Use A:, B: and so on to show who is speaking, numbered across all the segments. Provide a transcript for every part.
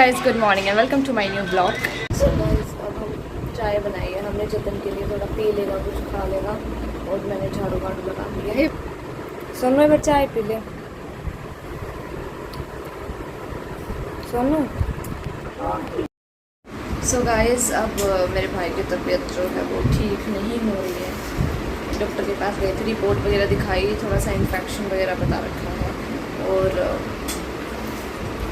A: Guys good morning and welcome to my new blog. So guys अब हम चाय बनाई है हमने जतन के लिए, थोड़ा पी लेगा कुछ खा लेगा और मैंने झाड़ू वाड़ू लगा दिया है। सोनू एक चाय पी ले। सोनू सो गाइस अब मेरे भाई की तबीयत जो है वो ठीक नहीं हो रही है। डॉक्टर के पास गए थे, रिपोर्ट वगैरह दिखाई, थोड़ा सा इन्फेक्शन वगैरह बता रखा है और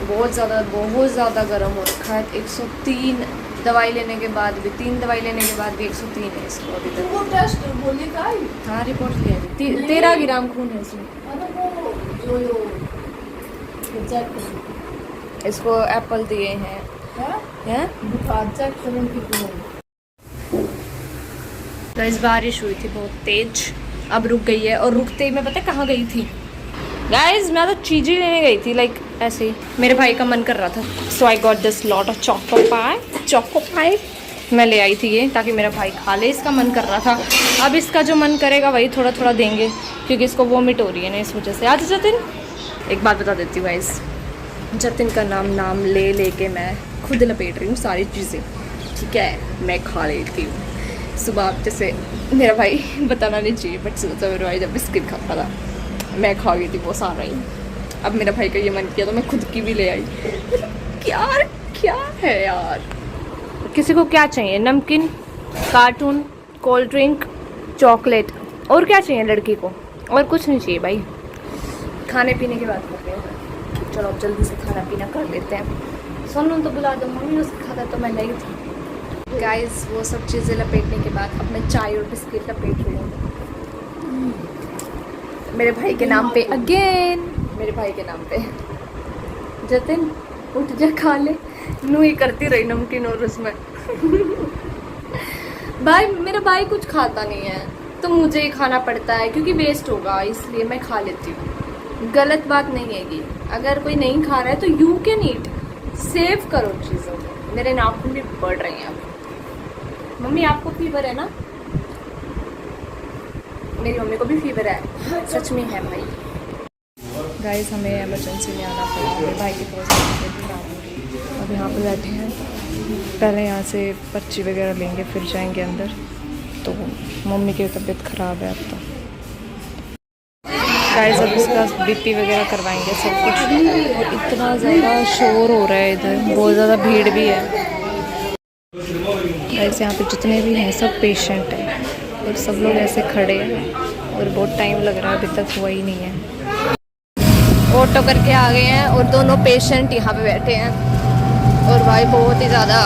A: बहुत ज़्यादा गर्म हो रखा है। 103 दवाई लेने के बाद भी 3 दवाई लेने के बाद भी 103 है इसको अभी तक।
B: वो टेस्ट बोले का ही
A: हाँ रिपोर्ट लिया है। 13 ग्राम खून है इसमें। इसको एप्पल दिए हैं। तो इस बारिश हुई थी बहुत तेज, अब रुक गई है। और रुकते ही मैं पता कहाँ गई थी गाइज, मैं तो चीज़ें लेने गई थी लाइक ऐसे ही। मेरे भाई का मन कर रहा था, so I got this lot of choco pie. मैं ले आई थी ये ताकि मेरा भाई खा ले, इसका मन कर रहा था। अब इसका जो मन करेगा वही थोड़ा थोड़ा देंगे क्योंकि इसको वोमिट हो रही है ना, इस वजह से। आज जतिन एक बात बता देती हूँ गाइज, जतिन का नाम ले लेके मैं खुद लपेट रही हूँ सारी चीज़ें, ठीक है। मैं खा लेती हूँ सुबह, जैसे मेरा भाई बताना नहीं चाहिए बट सुबह मेरा भाई जब बिस्किट खाता था मैं खा गई थी वो सारा ही। अब मेरा भाई का ये मन किया तो मैं खुद की भी ले आई। क्या है यार, किसी को क्या चाहिए? नमकीन, कार्टून, कोल्ड ड्रिंक, चॉकलेट, और क्या चाहिए लड़की को? और कुछ नहीं चाहिए भाई। खाने पीने की बात करते हैं, चलो अब जल्दी से खाना पीना कर लेते हैं। सोनू तो बुला दो, मम्मी उससे खाता तो मैं नहीं थी। गाइस वो सब चीज़ें लपेटने के बाद अब मैं चाय और बिस्किट लपेट रही हूँ मेरे भाई के नाम पे अगेन। मेरे भाई के नाम पे जतिन उठ जा खा ले, नू ही करती रही नमकीन और उसमें। भाई मेरा भाई कुछ खाता नहीं है तो मुझे ही खाना पड़ता है क्योंकि वेस्ट होगा, इसलिए मैं खा लेती हूँ। गलत बात नहीं है ये, अगर कोई नहीं खा रहा है तो यू कैन ईट, सेव करो चीज़ों को। मेरे नाखून भी बढ़ रहे हैं अब। मम्मी आपको फीवर है ना? मेरी मम्मी को भी फीवर है, सच में है भाई। गाइस हमें इमरजेंसी में आना पड़ा, मेरे भाई की बहुत ज़्यादा तबीयत खराब हो रही है। अब यहाँ पे बैठे हैं, पहले यहाँ से पर्ची वगैरह लेंगे फिर जाएंगे अंदर। तो मम्मी की तबीयत ख़राब है अब तो। गाइस अब इसका बीपी वगैरह करवाएंगे सब कुछ। और इतना ज़्यादा शोर हो रहा है इधर, बहुत ज़्यादा भीड़ भी है। गाइस यहाँ पे जितने भी हैं सब पेशेंट हैं और सब लोग ऐसे खड़े हैं और बहुत टाइम लग रहा है, अभी तक हुआ ही नहीं है। ऑटो करके आ गए हैं और दोनों पेशेंट यहाँ पे बैठे हैं और भाई बहुत ही ज़्यादा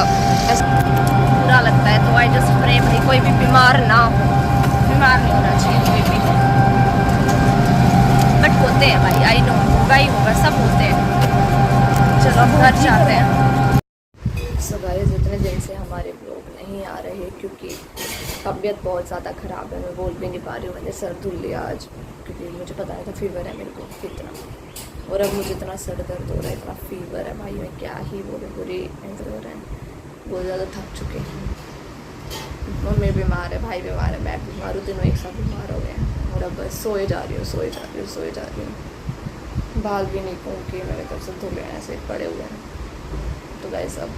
A: बुरा लगता है। तो आई जस्ट प्रे भाई कोई भी बीमार ना हो, बीमार नहीं होना चाहिए कोई भी, बट होते हैं भाई, आई नो होगा ही होगा, सब होते हैं। चलो अब घर जाते हैं। सो गाइस इतने दिन से हमारे ब्लॉग नहीं आ रहे क्योंकि तबीयत बहुत ज़्यादा ख़राब है, मैं बोल भी नहीं पा रही हूँ। मैंने सर धुल लिया आज क्योंकि मुझे पता नहीं था फीवर है मेरे को कितना, और अब मुझे इतना सर दर्द हो रहा है, इतना फीवर है भाई, मैं क्या ही बोलूँ। पूरी ऐसे हो रहा है, बहुत ज़्यादा थक चुके हैं। मम्मी बीमार है, भाई बीमार है, मैं बीमार हूँ, तीनों एक साथ बीमार हो गए हैं। और अब बस सोए जा रही हूँ। बाल भी नहीं क्योंकि मेरे घर से धुले हैं, ऐसे पड़े हुए हैं। तो गाइस अब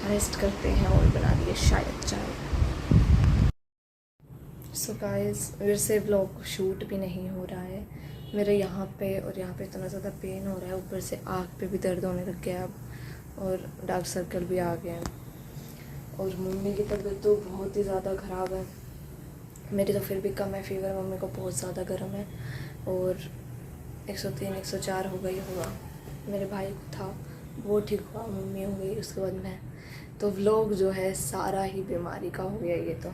A: रेस्ट करते हैं और बना लिए शायद चाय। सो गाइस फिर से व्लॉग शूट भी नहीं हो रहा है मेरे यहाँ पे, और यहाँ पे इतना ज़्यादा पेन हो रहा है, ऊपर से आँख पे भी दर्द होने लग गया अब, और डार्क सर्कल भी आ गए हैं। और मम्मी की तबीयत तो बहुत ही ज़्यादा ख़राब है, मेरी तो फिर भी कम है फीवर, मम्मी को बहुत ज़्यादा गर्म है और 103 104 हो गई होगा। मेरे भाई को था वो ठीक हुआ, मम्मी हो गई, उसके बाद मैं। तो व्लॉग जो है सारा ही बीमारी का हो गया ये तो।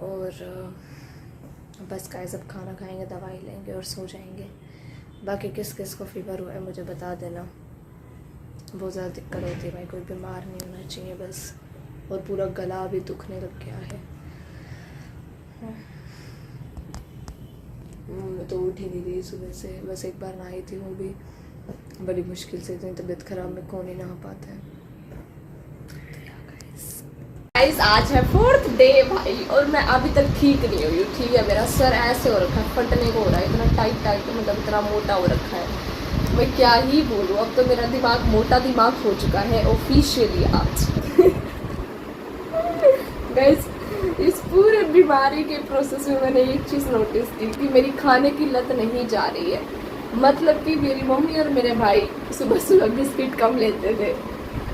A: और बस गाइस अब खाना खाएंगे, दवाई लेंगे और सो जाएंगे। बाकी किस किस को फीवर हुआ है मुझे बता देना, बहुत ज़्यादा दिक्कत होती है भाई, कोई बीमार नहीं होना चाहिए बस। और पूरा गला भी दुखने लग गया है। मैं तो उठ ही नहीं रही सुबह से, बस एक बार नहाई थी, वो भी बड़ी मुश्किल से, इतनी तबीयत ख़राब में कौन ही नहा पाता है। गाइस आज है 4th डे भाई, और मैं अभी तक ठीक नहीं हुई हूँ, ठीक है। मेरा सर ऐसे हो रखा है, फटने को हो रहा है, इतना टाइट मतलब इतना मोटा हो रखा है। मैं क्या ही बोलूँ, अब तो मेरा दिमाग मोटा दिमाग हो चुका है ऑफिशियली आज। गाइस इस पूरे बीमारी के प्रोसेस में मैंने एक चीज़ नोटिस की कि मेरी खाने की लत नहीं जा रही है। मतलब कि मेरी मम्मी और मेरे भाई सुबह सुबह बिस्किट कम लेते थे,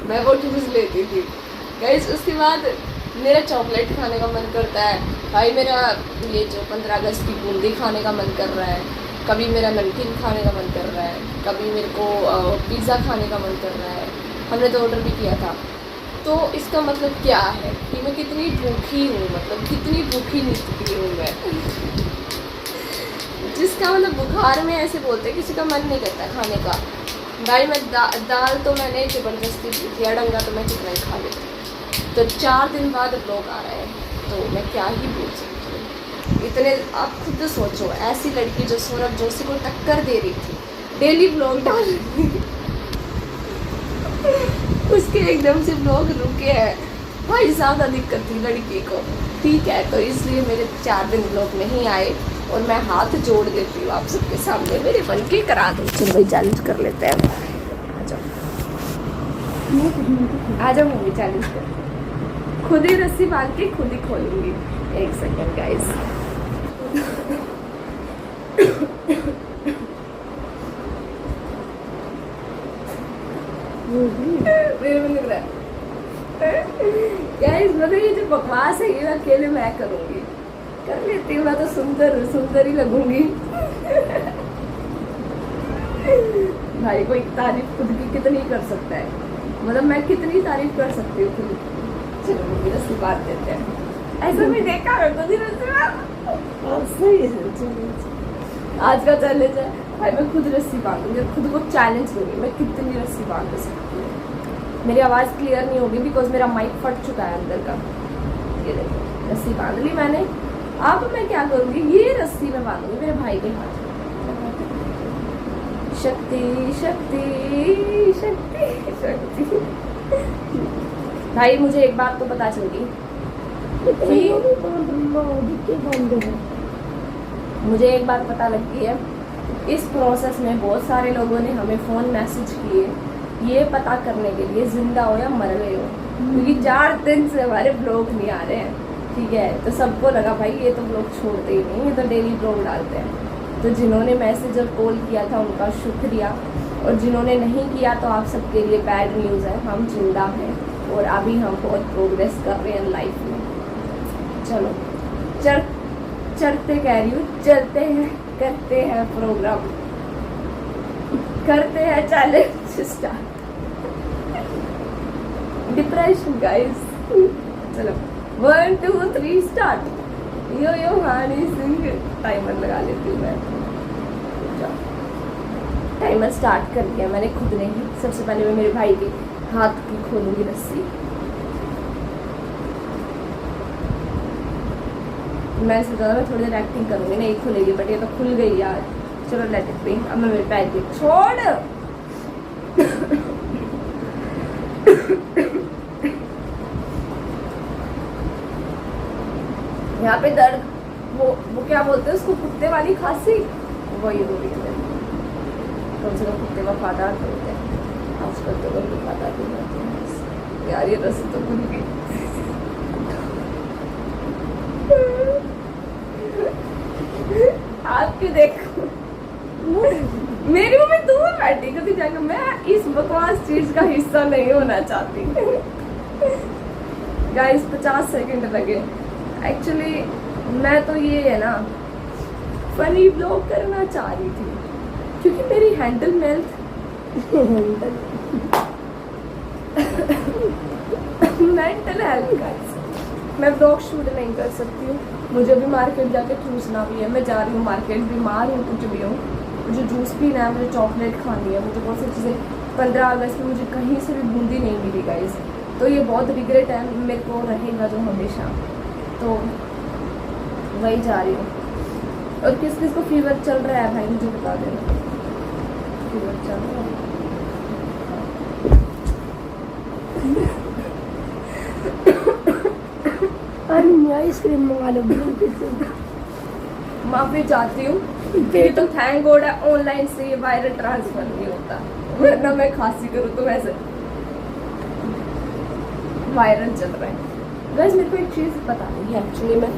A: मैं वो जूस लेती थी। गाइस उसके बाद मेरा चॉकलेट खाने का मन करता है, भाई मेरा ये जो 15 अगस्त की बूंदी खाने का मन कर रहा है, कभी मेरा नमकीन खाने का मन कर रहा है, कभी मेरे को पिज़्ज़ा खाने का मन कर रहा है। हमने तो ऑर्डर भी किया था। तो इसका मतलब क्या है कि मैं कितनी भूखी हूँ, मतलब कितनी भूखी निकली हूँ मैं। जिसका मतलब बुखार में ऐसे बोलते किसी का मन नहीं करता खाने का। भाई मैं दाल तो मैंने ज़बरदस्ती की थी, अड़ंगा तो मैं कितना ही खा लेती। तो 4 दिन बाद ब्लॉग आ रहा है, तो मैं क्या ही बोल सकती हूँ। इतने आप खुद सोचो, ऐसी लड़की जो सौरभ जोशी को टक्कर दे रही थी, डेली ब्लॉग डाल रही थी, उसके एकदम से ब्लॉग रुके हैं। भाई ज़्यादा दिक्कत थी लड़की को, ठीक है, तो इसलिए मेरे 4 दिन ब्लॉग नहीं आए। और मैं हाथ जोड़ देती हूँ आप सबके सामने, मेरे बन के करा दो। चलो भाई चैलेंज कर लेते हैं, आ जाओ मम्मी, चैलेंज कर। खुद ही रस्सी बांध के खुद ही खोलूंगी। 1 सेकेंड गाइस। मेरे में लग रहा है गाइस, मतलब ये जो बकवास है ये अकेले मैं करूंगी, कर लेती हूँ। मैं तो सुंदर ही लगूंगी। भाई कोई तारीफ खुद की कितनी कर सकता है, मतलब मैं कितनी तारीफ कर सकती हूँ खुद। चलो मुझे रस्सी बांध देते हैं। ऐसा भी देखा है खुद ही रस्सी आज का चैलेंज है भाई, मैं खुद रस्सी बांधूंगी, खुद को चैलेंज दूंगी मैं कितनी रस्सी बांध सकती हूँ। मेरी आवाज़ क्लियर नहीं होगी बिकॉज मेरा माइक फट चुका है अंदर का। ये देखो रस्सी बांध ली मैंने। अब मैं क्या करूँगी, ये रस्सी मैं बांधूंगी मेरे भाई के हाथ में। शक्ति शक्ति शक्ति शक्ति। भाई मुझे एक बात तो पता चल गई, मुझे एक बात पता लग गई है, इस प्रोसेस में बहुत सारे लोगों ने हमें फ़ोन मैसेज किए ये पता करने के लिए जिंदा हो या मर गए हो, क्योंकि 4 दिन से हमारे ब्लॉग नहीं आ रहे हैं। ठीक है, तो सबको लगा भाई ये तो ब्लॉग छोड़ते ही नहीं, ये तो डेली ब्लॉग डालते हैं। तो जिन्होंने मैसेज और कॉल किया था उनका शुक्रिया, और जिन्होंने नहीं किया तो आप सबके लिए बैड न्यूज़ है, हम जिंदा हैं और अभी हम बहुत प्रोग्रेस कर रहे हैं लाइफ में। चलो चढ़ते कह रही हूँ, चलते हैं, करते हैं प्रोग्राम, करते हैं चैलेंज स्टार्ट। Depression guys. चलो 1 2 3 स्टार्ट। यो यो हानी सिंह। टाइमर लगा लेती हूँ मैं। टाइमर स्टार्ट कर दिया मैंने खुद ने ही। सबसे पहले मैं मेरे भाई के हाथ की खोलूंगी रस्सी। मैं सोचा मैं थोड़ी देर एक्टिंग करूंगी, नहीं खुलेगी, बट ये तो खुल गई यार। चलो लेट इट बी। अब मैं मेरे पैर की छोड़। यहाँ पे दर्द, वो क्या बोलते हैं उसको, कुत्ते वाली खांसी, वही हो रही है। कम से कम कुत्ते वफादार तो होते हैं, आजकल तो लोग वफादार नहीं होते हैं यार। ये रस्सी तो खुल गई। आपके देखो मेरी मम्मी दूर बैठी कभी जाकर, मैं इस बकवास चीज का हिस्सा नहीं होना चाहती। गाइस 50 सेकंड लगे। एक्चुअली मैं तो ये है ना फनी ब्लॉग करना चाह रही थी, क्योंकि मेरी मेंटल हेल्थ गाइस, मैं ब्लॉग शूट नहीं कर सकती हूँ। मुझे भी मार्केट जाके चूसना भी है। मैं जा रही हूँ मार्केट, बीमार हूँ, कुछ भी हूँ, मुझे जूस पीना है, मुझे चॉकलेट खानी है, मुझे बहुत सी चीज़ें। 15 अगस्त में मुझे कहीं से भी बूंदी नहीं मिली गाइस, तो ये बहुत रिग्रेट है मेरे को, रहेगा जो हमेशा। तो वही जा रही हूँ। और किस किस को फीवर चल रहा है भाई मुझे बता देना। फीवर चल रहा है। अरे आइसक्रीम मंगा लो। माफी चाहती हूँ, ये तो थैंक गॉड है ऑनलाइन से ये वायरल ट्रांसफर नहीं होता, वरना मैं खांसी करूँ तो वैसे वायरल चल रहा है। गाइस मेरे को एक चीज़ पता नहीं है एक्चुअली में,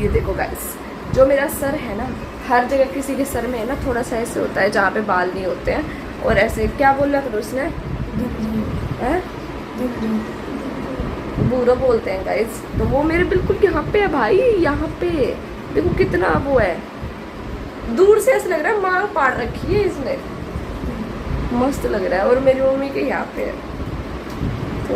A: ये देखो गाइस जो मेरा सर है ना, हर जगह किसी के सर में है ना थोड़ा सा ऐसे होता है जहाँ पे बाल नहीं होते हैं, और ऐसे क्या बोल रहा था उसने, बूढ़ा बोलते हैं गाइस, तो वो मेरे बिल्कुल यहाँ पे है भाई, यहाँ पे देखो कितना वो है, दूर से ऐसा लग रहा है मांग पाड़ रखी है इसने, मस्त लग रहा है, और मेरी मम्मी के यहाँ पे है तो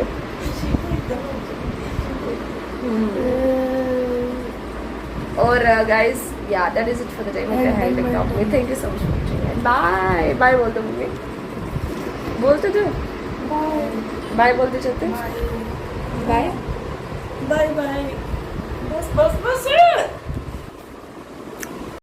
A: और गाइस या that is it for the day. Thank you so much for watching, bye bye बोल दो मम्मी, बोलते थे बाय बोलते चलते, बाय
B: बाय बाय, बस बस बस